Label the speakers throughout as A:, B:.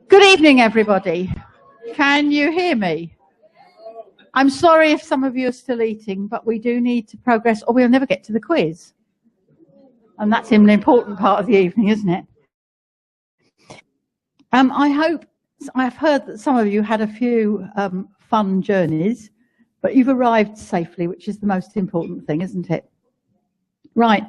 A: Good evening, everybody. Can you hear me? I'm sorry if some of you are still eating, but we do need to progress or we'll never get to the quiz. And that's an important part of the evening, isn't it? I've heard that some of you had a few fun journeys, but you've arrived safely, which is the most important thing, isn't it? Right.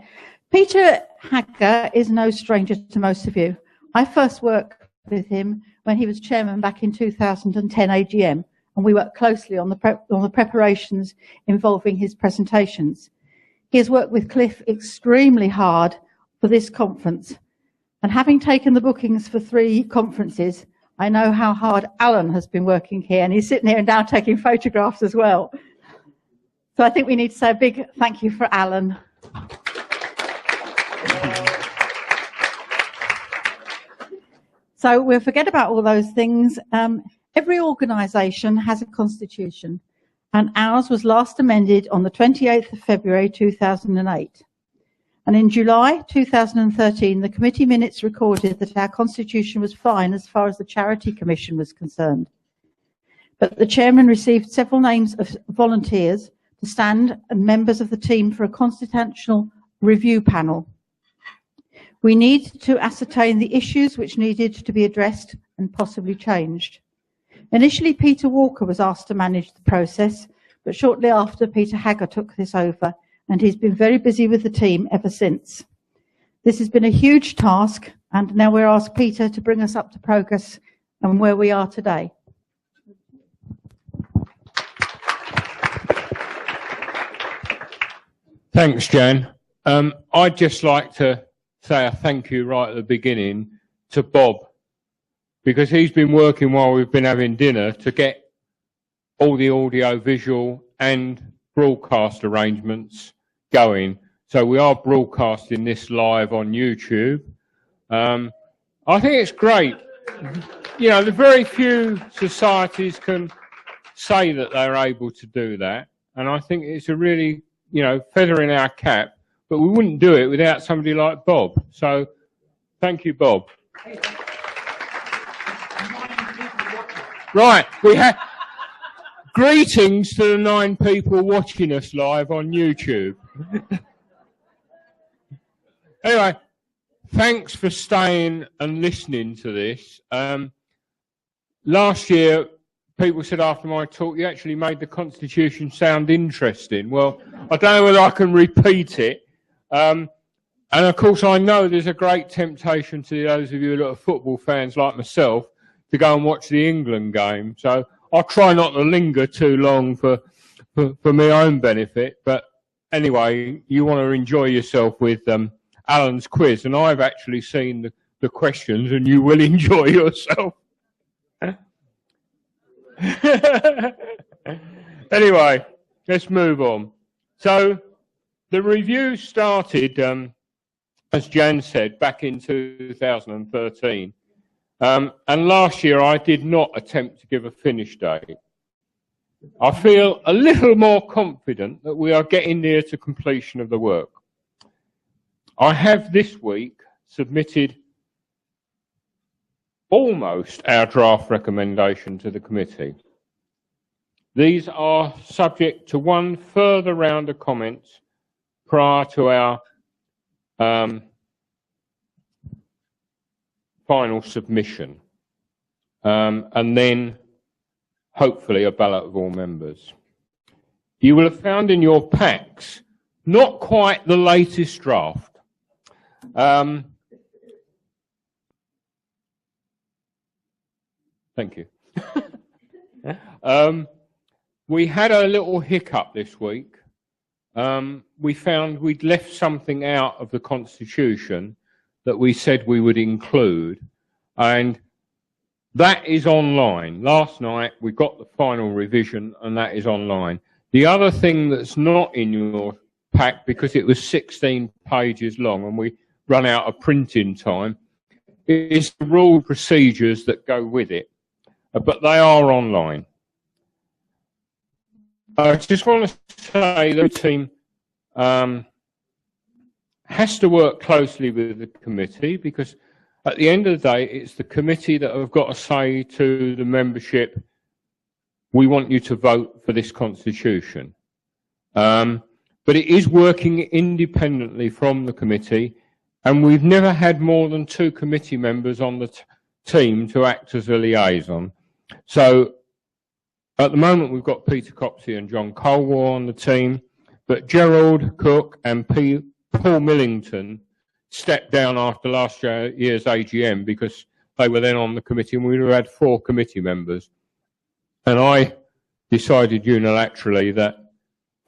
A: Peter Haggers is no stranger to most of you. I first worked with him when he was chairman back in 2010 AGM, and we worked closely on the preparations involving his presentations. He has worked with Cliff extremely hard for this conference, and having taken the bookings for 3 conferences, I know how hard Alan has been working here, and he's sitting here and now taking photographs as well. So I think we need to say a big thank you for Alan. So we'll forget about all those things. Every organisation has a constitution, and ours was last amended on the 28th of February 2008. And in July 2013, the committee minutes recorded that our constitution was fine as far as the Charity Commission was concerned. But the chairman received several names of volunteers to stand and members of the team for a constitutional review panel. We need to ascertain the issues which needed to be addressed and possibly changed. Initially, Peter Walker was asked to manage the process, but shortly after, Peter Haggers took this over, and he's been very busy with the team ever since. This has been a huge task, and now we're asked Peter to bring us up to progress and where we are today.
B: Thanks, Jan. I'd just like to say a thank you right at the beginning to Bob, because he's been working while we've been having dinner to get all the audio, visual and broadcast arrangements going. So we are broadcasting this live on YouTube. I think it's great. You know, the very few societies can say that they're able to do that. And I think it's a really, you know, feather in our cap, but we wouldn't do it without somebody like Bob. So thank you, Bob. Right, we have greetings to the 9 people watching us live on YouTube. Anyway, thanks for staying and listening to this. Last year, people said after my talk, you actually made the Constitution sound interesting. Well, I don't know whether I can repeat it. And of course, I know there's a great temptation to those of you that are football fans like myself to go and watch the England game. So I'll try not to linger too long for my own benefit. But anyway, you want to enjoy yourself with Alan's quiz. And I've actually seen the questions, and you will enjoy yourself. Anyway, let's move on. So the review started, as Jan said, back in 2013. And last year I did not attempt to give a finish date. I feel a little more confident that we are getting near to completion of the work. I have this week submitted almost our draft recommendation to the committee. These are subject to one further round of comments prior to our final submission, and then hopefully a ballot of all members. You will have found in your packs not quite the latest draft. Thank you. We had a little hiccup this week. We found we'd left something out of the Constitution that we said we would include, and that is online. Last night we got the final revision, and that is online. The other thing that's not in your pack, because it was 16 pages long and we run out of printing time, is the rule procedures that go with it, but they are online. I just want to say the team has to work closely with the committee, because at the end of the day, it's the committee that have got to say to the membership, we want you to vote for this constitution. But it is working independently from the committee, and we've never had more than 2 committee members on the team to act as a liaison. So at the moment we've got Peter Copsey and John Colwell on the team, but Gerald Cook and Paul Millington stepped down after last year's AGM because they were then on the committee, and we had 4 committee members. And I decided unilaterally that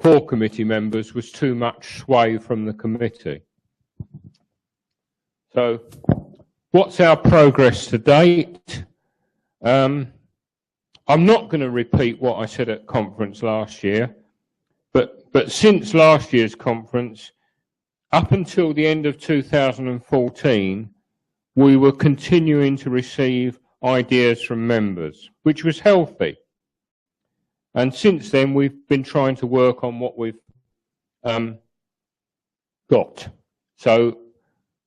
B: 4 committee members was too much sway from the committee. So what's our progress to date? I'm not going to repeat what I said at conference last year, but since last year's conference, up until the end of 2014, we were continuing to receive ideas from members, which was healthy. And since then, we've been trying to work on what we've got. So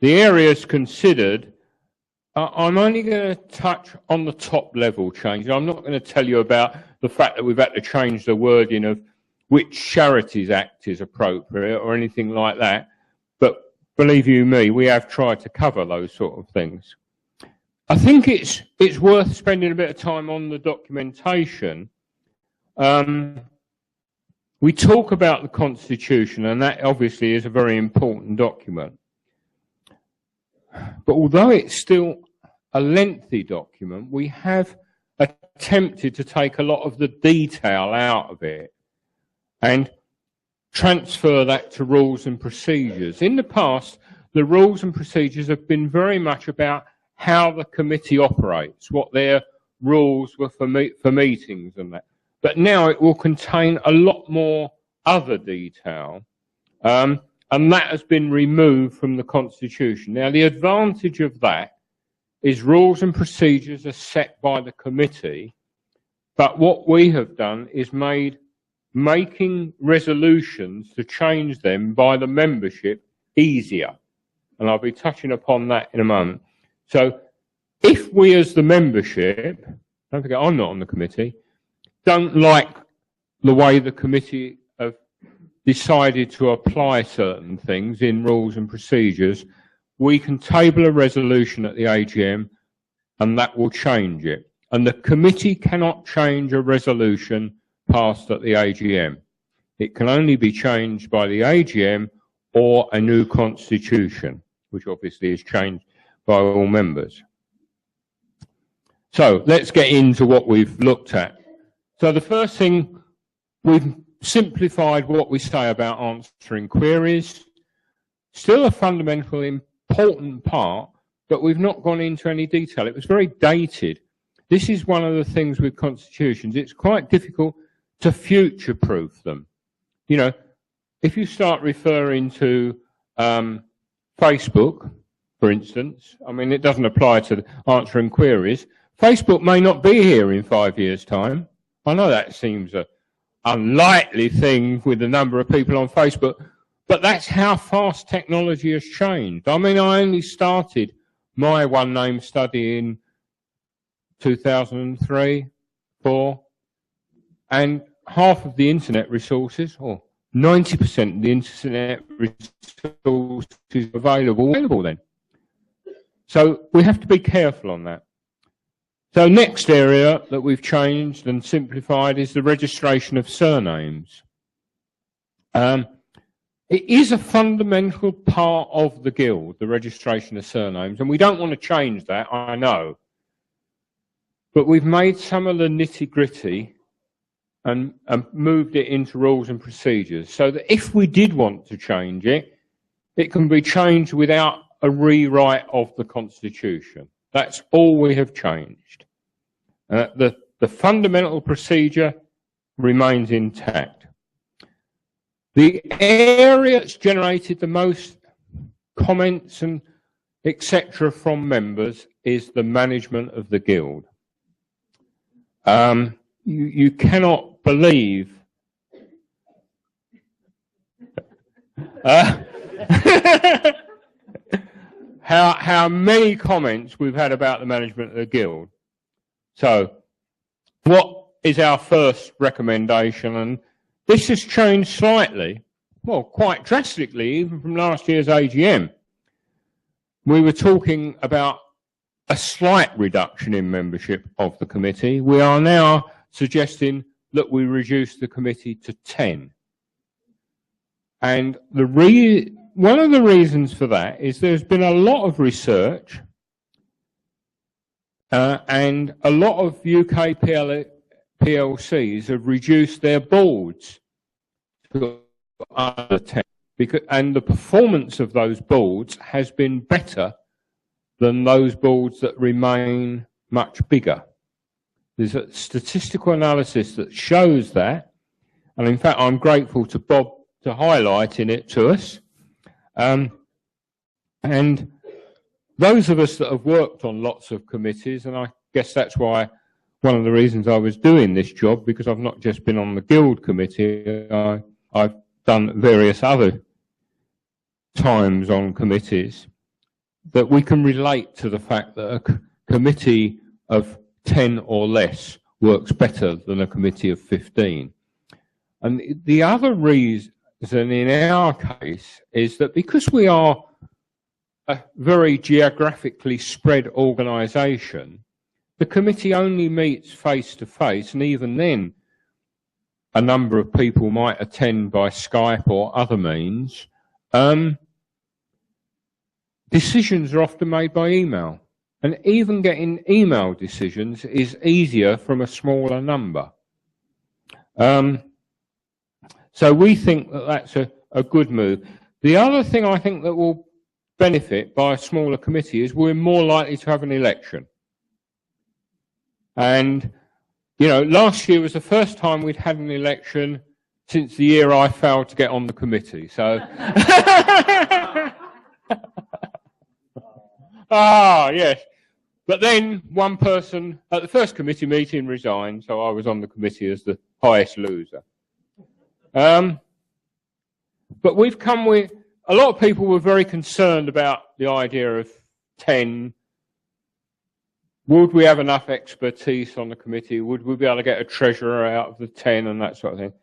B: the areas considered, I'm only going to touch on the top level changes. I'm not going to tell you about the fact that we've had to change the wording of which Charities Act is appropriate or anything like that. But believe you me, we have tried to cover those sort of things. I think it's worth spending a bit of time on the documentation. We talk about the Constitution, and that obviously is a very important document. But although it's still a lengthy document, we have attempted to take a lot of the detail out of it and transfer that to rules and procedures. In the past, the rules and procedures have been very much about how the committee operates, what their rules were for meetings and that. But now it will contain a lot more other detail, and that has been removed from the Constitution. Now, the advantage of that is rules and procedures are set by the committee, but what we have done is making resolutions to change them by the membership easier. And I'll be touching upon that in a moment. So if we as the membership, don't forget I'm not on the committee, don't like the way the committee have decided to apply certain things in rules and procedures, we can table a resolution at the AGM and that will change it. And the committee cannot change a resolution passed at the AGM. It can only be changed by the AGM or a new constitution, which obviously is changed by all members. So let's get into what we've looked at. So the first thing, we've simplified what we say about answering queries. Still a fundamental important part, but we've not gone into any detail. It was very dated. This is one of the things with constitutions. It's quite difficult to future-proof them. You know, if you start referring to Facebook, for instance, I mean, it doesn't apply to answering queries. Facebook may not be here in 5 years' time. I know that seems an unlikely thing with the number of people on Facebook, but that's how fast technology has changed. I mean, I only started my one name study in 2003, 4, and half of the internet resources, or 90% of the internet resources available then. So we have to be careful on that. So next area that we've changed and simplified is the registration of surnames. It is a fundamental part of the Guild, the registration of surnames, and we don't want to change that, I know. But we've made some of the nitty-gritty and moved it into rules and procedures so that if we did want to change it, it can be changed without a rewrite of the Constitution. That's all we have changed. The fundamental procedure remains intact. The area that's generated the most comments and etc. from members is the management of the Guild. You cannot believe how many comments we've had about the management of the Guild. So, what is our first recommendation? And this has changed slightly, well, quite drastically, even from last year's AGM. We were talking about a slight reduction in membership of the committee. We are now suggesting that we reduce the committee to 10. And one of the reasons for that is there's been a lot of research and a lot of UK PLCs have reduced their boards to under 10. And the performance of those boards has been better than those boards that remain much bigger. There's a statistical analysis that shows that, and in fact I'm grateful to Bob to highlighting it to us. And those of us that have worked on lots of committees, and I guess that's why one of the reasons I was doing this job, because I've not just been on the Guild committee, I've done various other times on committees, that we can relate to the fact that a committee of 10 or less works better than a committee of 15. And the other reason in our case is that because we are a very geographically spread organisation, the committee only meets face to face, and even then a number of people might attend by Skype or other means. Decisions are often made by email, and even getting email decisions is easier from a smaller number. So we think that that's a good move. The other thing I think that will benefit by a smaller committee is we're more likely to have an election. And, you know, last year was the first time we'd had an election since the year I failed to get on the committee. So, yes. But then one person at the first committee meeting resigned, so I was on the committee as the highest loser. But we've come with, a lot of people were very concerned about the idea of 10. Would we have enough expertise on the committee? Would we be able to get a treasurer out of the 10 and that sort of thing?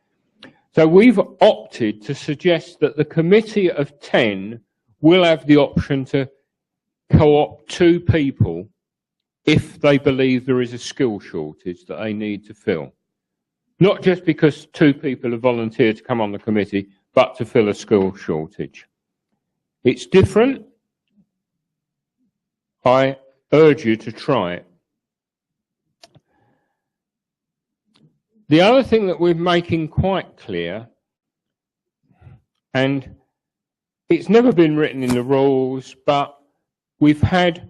B: So we've opted to suggest that the committee of 10 will have the option to co-opt 2 people if they believe there is a skill shortage that they need to fill. Not just because 2 people have volunteered to come on the committee, but to fill a skill shortage. It's different. I urge you to try it. The other thing that we're making quite clear, and it's never been written in the rules, but we've had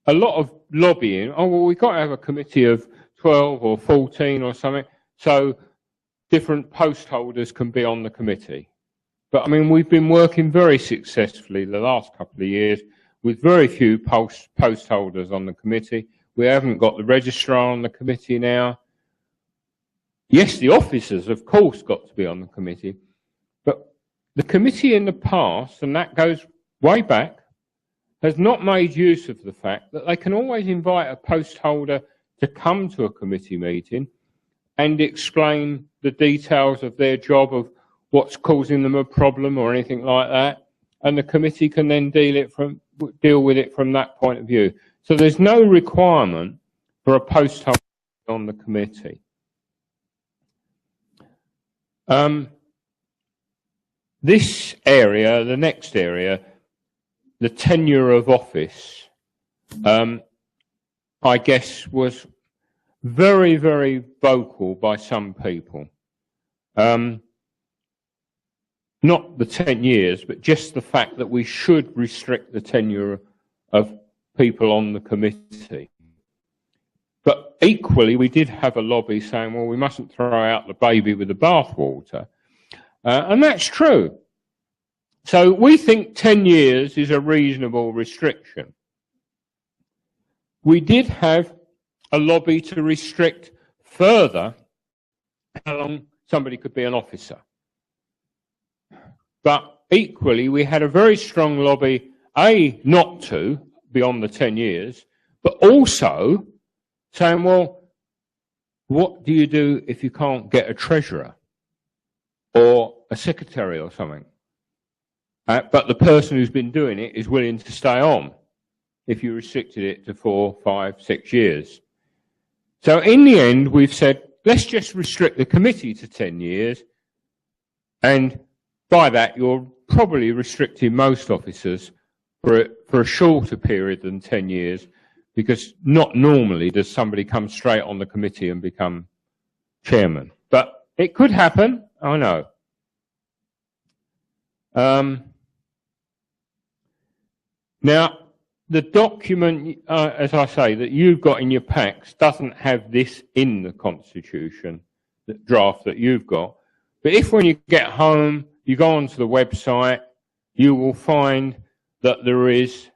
B: a lot of lobbying. Oh, well, we've got to have a committee of 12 or 14 or something, so different post holders can be on the committee. But, I mean, we've been working very successfully the last couple of years with very few post holders on the committee. We haven't got the registrar on the committee now. Yes, the officers, of course, got to be on the committee. But the committee in the past, and that goes way back, has not made use of the fact that they can always invite a post holder to come to a committee meeting and explain the details of their job, of what's causing them a problem or anything like that, and the committee can then deal with it from that point of view. So there's no requirement for a post holder on the committee. This area, the next area, the tenure of office, I guess was very, very vocal by some people. Not the 10 years, but just the fact that we should restrict the tenure of people on the committee. But equally, we did have a lobby saying, well, we mustn't throw out the baby with the bathwater. And that's true. So we think 10 years is a reasonable restriction. We did have a lobby to restrict further how long somebody could be an officer. But equally, we had a very strong lobby not to beyond the 10 years, but also saying, well, what do you do if you can't get a treasurer or a secretary or something? But the person who's been doing it is willing to stay on if you restricted it to 4, 5, 6 years. So in the end, we've said, let's just restrict the committee to 10 years. And by that, you're probably restricting most officers for a shorter period than 10 years, because not normally does somebody come straight on the committee and become chairman. But it could happen, I know. Now, the document, as I say, that you've got in your packs doesn't have this in the Constitution, the draft that you've got. But if when you get home, you go onto the website, you will find that there is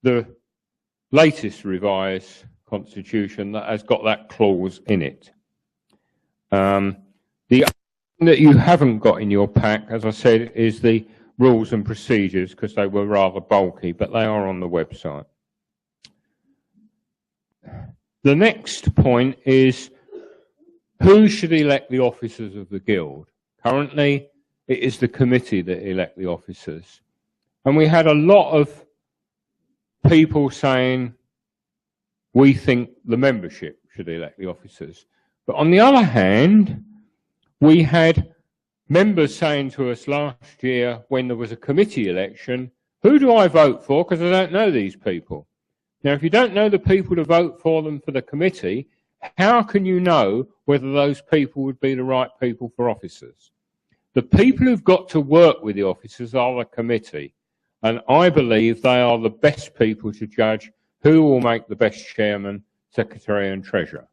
B: the latest revised Constitution that has got that clause in it. The other thing that you haven't got in your pack, as I said, is the rules and procedures, because they were rather bulky, but they are on the website. The next point is, who should elect the officers of the Guild? Currently, it is the committee that elect the officers. And we had a lot of people saying, we think the membership should elect the officers. But on the other hand, we had members saying to us last year when there was a committee election, who do I vote for? Because I don't know these people. Now, if you don't know the people to vote for them for the committee, how can you know whether those people would be the right people for officers? The people who've got to work with the officers are the committee. And I believe they are the best people to judge who will make the best chairman, secretary and treasurer.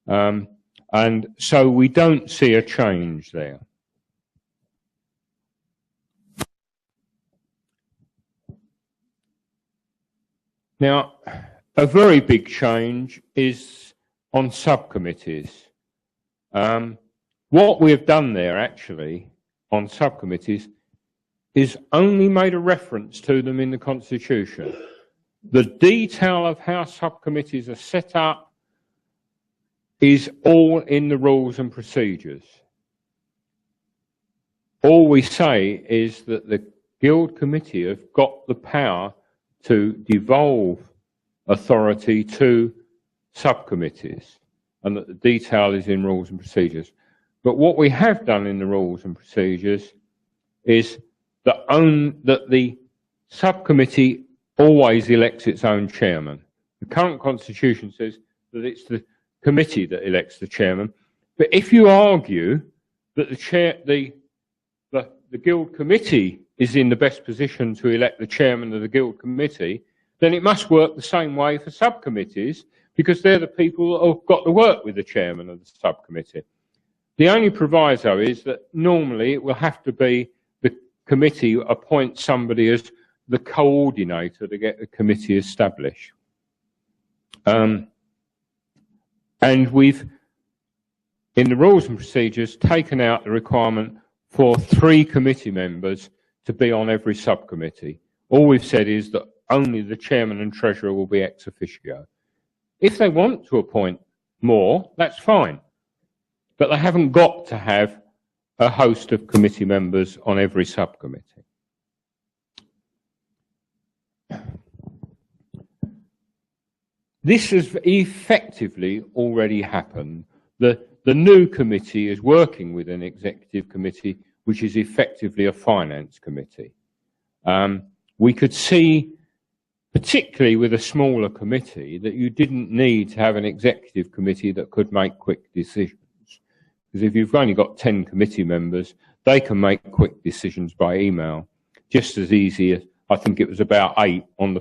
B: And so we don't see a change there. Now, a very big change is on subcommittees. What we have done there actually on subcommittees is only made a reference to them in the Constitution. The detail of how subcommittees are set up is all in the rules and procedures. All we say is that the Guild Committee have got the power to devolve authority to subcommittees, and that the detail is in rules and procedures. But what we have done in the rules and procedures is that the subcommittee always elects its own chairman. The current Constitution says that it's the committee that elects the chairman. But if you argue that the Guild Committee is in the best position to elect the chairman of the Guild Committee, then it must work the same way for subcommittees, because they're the people that have got to work with the chairman of the subcommittee. The only proviso is that normally it will have to be the committee appoint somebody as the coordinator to get the committee established. And we've, in the rules and procedures, taken out the requirement for 3 committee members to be on every subcommittee. All we've said is that only the chairman and treasurer will be ex officio. If they want to appoint more, that's fine. But they haven't got to have a host of committee members on every subcommittee. This has effectively already happened. The new committee is working with an executive committee, which is effectively a finance committee. We could see, particularly with a smaller committee, that you didn't need to have an executive committee that could make quick decisions. Because if you've only got 10 committee members, they can make quick decisions by email, just as easy as, I think it was about 8 on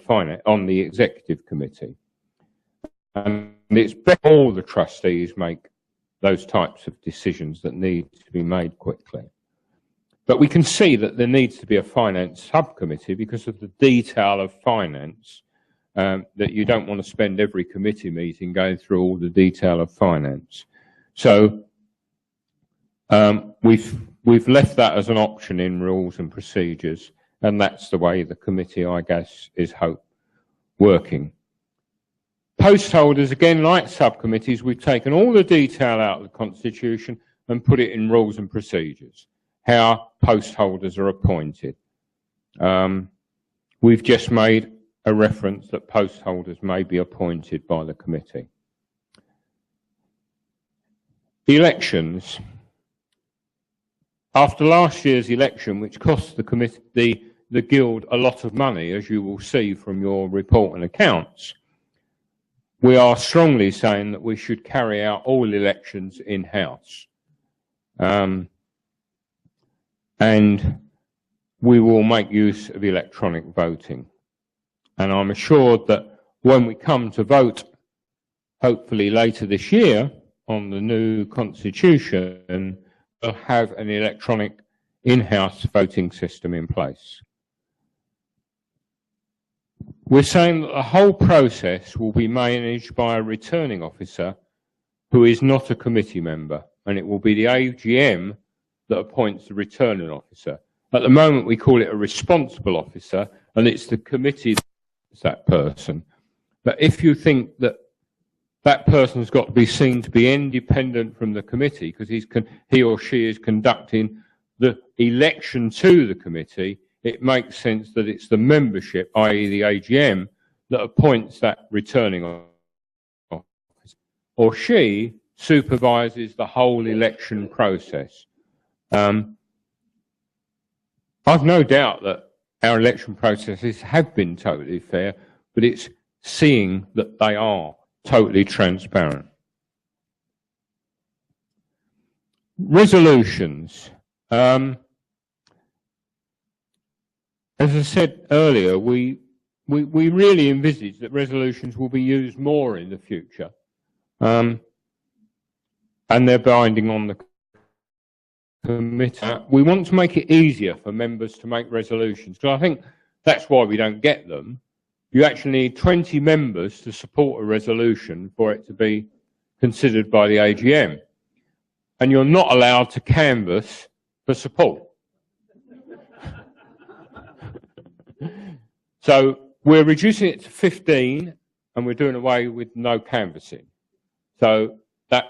B: the executive committee. And it's better all the trustees make those types of decisions that need to be made quickly. But we can see that there needs to be a finance subcommittee because of the detail of finance, that you don't want to spend every committee meeting going through all the detail of finance. So we've left that as an option in rules and procedures. And that's the way the committee, I guess, is working. Post holders, again, like subcommittees, we've taken all the detail out of the Constitution and put it in rules and procedures, how post holders are appointed. We've just made a reference that post holders may be appointed by the committee. Elections. After last year's election, which cost the committee, the Guild a lot of money, as you will see from your report and accounts, we are strongly saying that we should carry out all elections in-house. And we will make use of electronic voting. And I'm assured that when we come to vote, hopefully later this year, on the new Constitution, we'll have an electronic in-house voting system in place. We're saying that the whole process will be managed by a returning officer who is not a committee member, and it will be the AGM that appoints the returning officer. At the moment, we call it a responsible officer, and it's the committee that's that person. But if you think that that person's got to be seen to be independent from the committee because he or she is conducting the election to the committee, it makes sense that it's the membership, i.e. the AGM, that appoints that returning officer. Or she supervises the whole election process. I've no doubt that our election processes have been totally fair, but it's seeing that they are totally transparent. Resolutions. As I said earlier, we really envisage that resolutions will be used more in the future. And they're binding on the committee. We want to make it easier for members to make resolutions, because I think that's why we don't get them. You actually need 20 members to support a resolution for it to be considered by the AGM. And you're not allowed to canvass for support. So we're reducing it to 15 and we're doing away with no canvassing. So that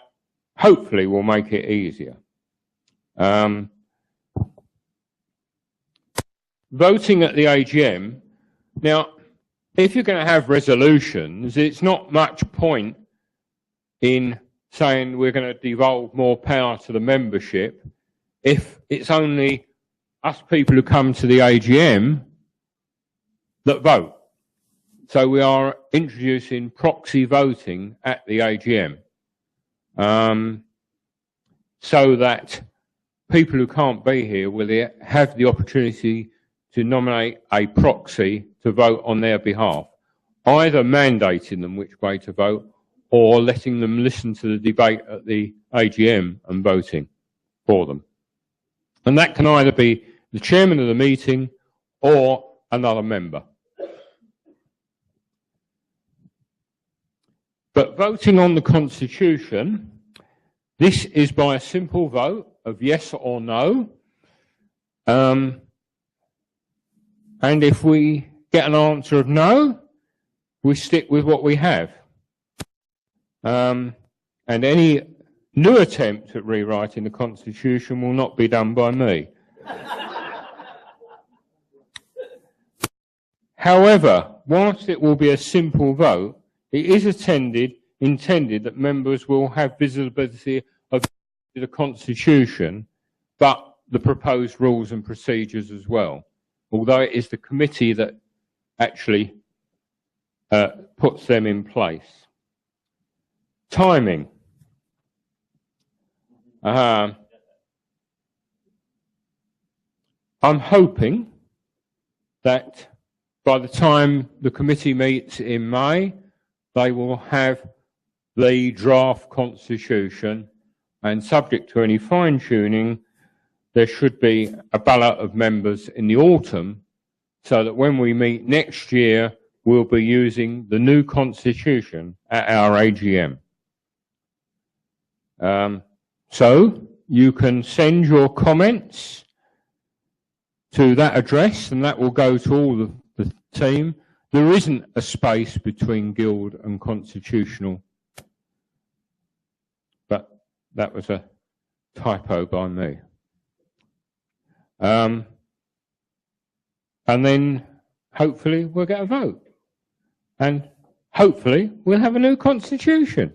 B: hopefully will make it easier. Voting at the AGM. Now, if you're going to have resolutions, it's not much point in saying we're going to devolve more power to the membership if it's only us people who come to the AGM that vote. So we are introducing proxy voting at the AGM, so that people who can't be here will have the opportunity to nominate a proxy to vote on their behalf, either mandating them which way to vote or letting them listen to the debate at the AGM and voting for them. And that can either be the chairman of the meeting or another member. But voting on the Constitution, this is by a simple vote of yes or no. And if we get an answer of no, we stick with what we have. And any new attempt at rewriting the Constitution will not be done by me. However, whilst it will be a simple vote, it is intended that members will have visibility of the Constitution, but the proposed rules and procedures as well, although it is the committee that actually puts them in place. Timing. I'm hoping that by the time the committee meets in May, they will have the draft Constitution, and subject to any fine-tuning, there should be a ballot of members in the autumn, so that when we meet next year, we'll be using the new Constitution at our AGM. So you can send your comments to that address, and that will go to all the team. There isn't a space between guild and constitutional, but that was a typo by me. And then hopefully we'll get a vote. And hopefully we'll have a new constitution.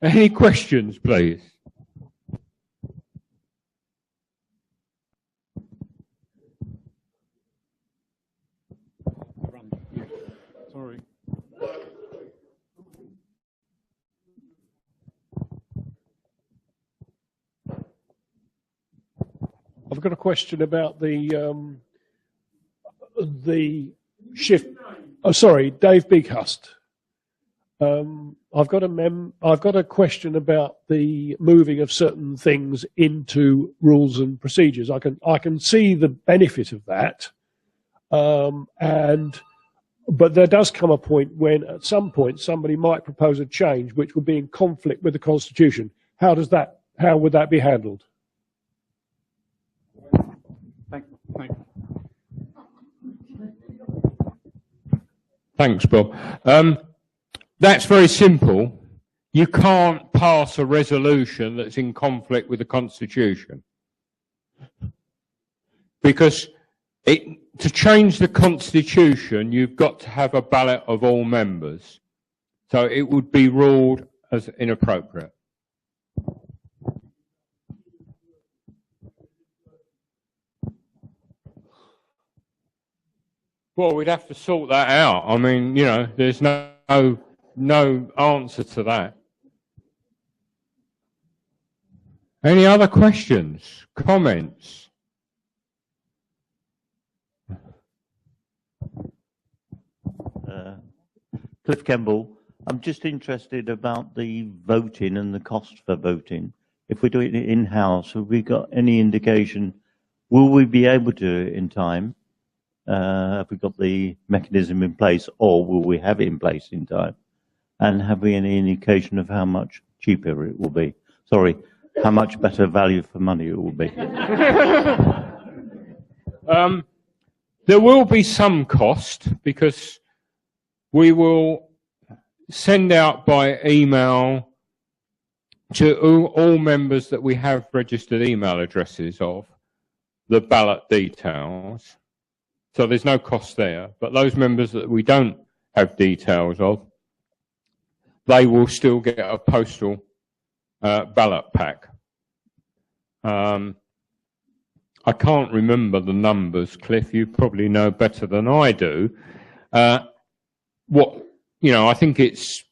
B: Any questions, please?
C: Sorry. I've got a question about the shift. Oh, sorry, Dave Bighust. I've got a question about the moving of certain things into rules and procedures. I can see the benefit of that, but there does come a point when, at some point, somebody might propose a change which would be in conflict with the Constitution. How would that be handled?
B: Thanks, Bob. That's very simple. You can't pass a resolution that's in conflict with the Constitution. Because to change the Constitution, you've got to have a ballot of all members. So it would be ruled as inappropriate. Well, we'd have to sort that out. I mean, you know, there's no answer to that. Any other questions, comments?
D: Cliff Kemble, I'm just interested about the voting and the cost for voting. If we're doing it in-house, have we got any indication, will we be able to do it in time? Have we got the mechanism in place, or will we have it in place in time? And have we any indication of how much cheaper it will be? Sorry, how much better value for money it will be?
B: There will be some cost, because we will send out by email to all members that we have registered email addresses of the ballot details. So there's no cost there. But those members that we don't have details of, they will still get a postal ballot pack. I can't remember the numbers, Cliff. You probably know better than I do. I think it's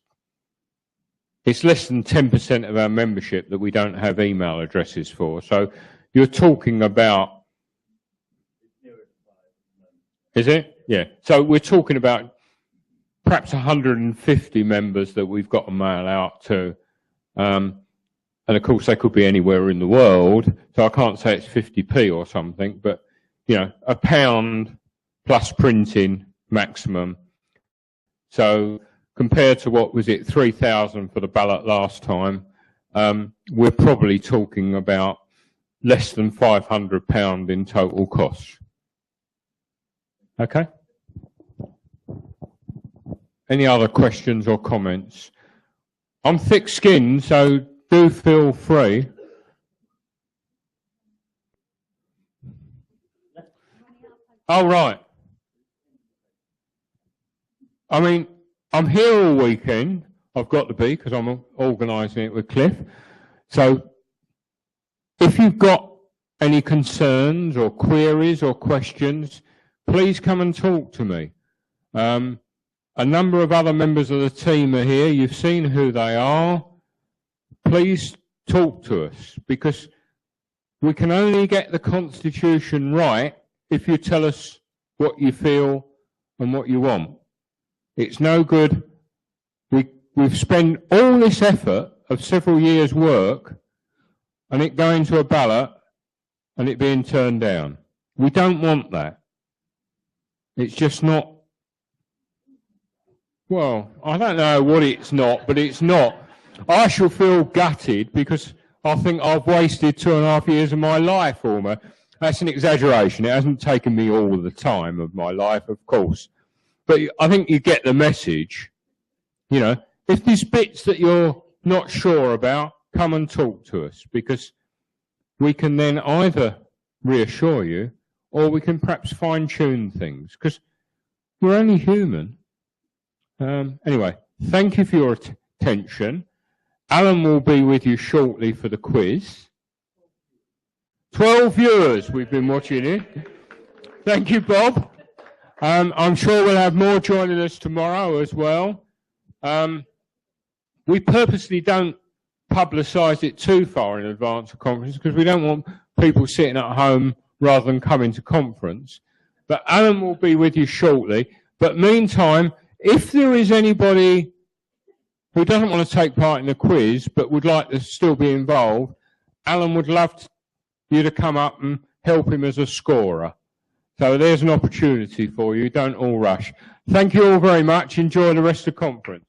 B: less than 10% of our membership that we don't have email addresses for. So you're talking about, is it? Yeah. So we're talking about perhaps 150 members that we've got to mail out to. And of course, they could be anywhere in the world. So I can't say it's 50p or something, but, you know, £1 plus printing maximum. So compared to what was it, 3,000 for the ballot last time, we're probably talking about less than £500 in total costs. Okay? Any other questions or comments? I'm thick-skinned, so do feel free. Oh, right. I mean, I'm here all weekend. I've got to be, because I'm organising it with Cliff. So if you've got any concerns or queries or questions, please come and talk to me. A number of other members of the team are here. You've seen who they are. Please talk to us, because we can only get the Constitution right if you tell us what you feel and what you want. It's no good. We've spent all this effort of several years' work and it going to a ballot and it being turned down. We don't want that. It's just not. Well, I don't know what it's not, but it's not. I shall feel gutted, because I think I've wasted 2.5 years of my life almost. That's an exaggeration. It hasn't taken me all the time of my life, of course. But I think you get the message. You know, if there's bits that you're not sure about, come and talk to us, because we can then either reassure you or we can perhaps fine-tune things, because we're only human. Anyway, thank you for your attention. Alan will be with you shortly for the quiz. 12 viewers we've been watching it. Thank you, Bob. I'm sure we'll have more joining us tomorrow as well. We purposely don't publicise it too far in advance of conference because we don't want people sitting at home rather than coming to conference. But Alan will be with you shortly. But meantime, if there is anybody who doesn't want to take part in the quiz but would like to still be involved, Alan would love you to come up and help him as a scorer. So there's an opportunity for you. Don't all rush. Thank you all very much. Enjoy the rest of the conference.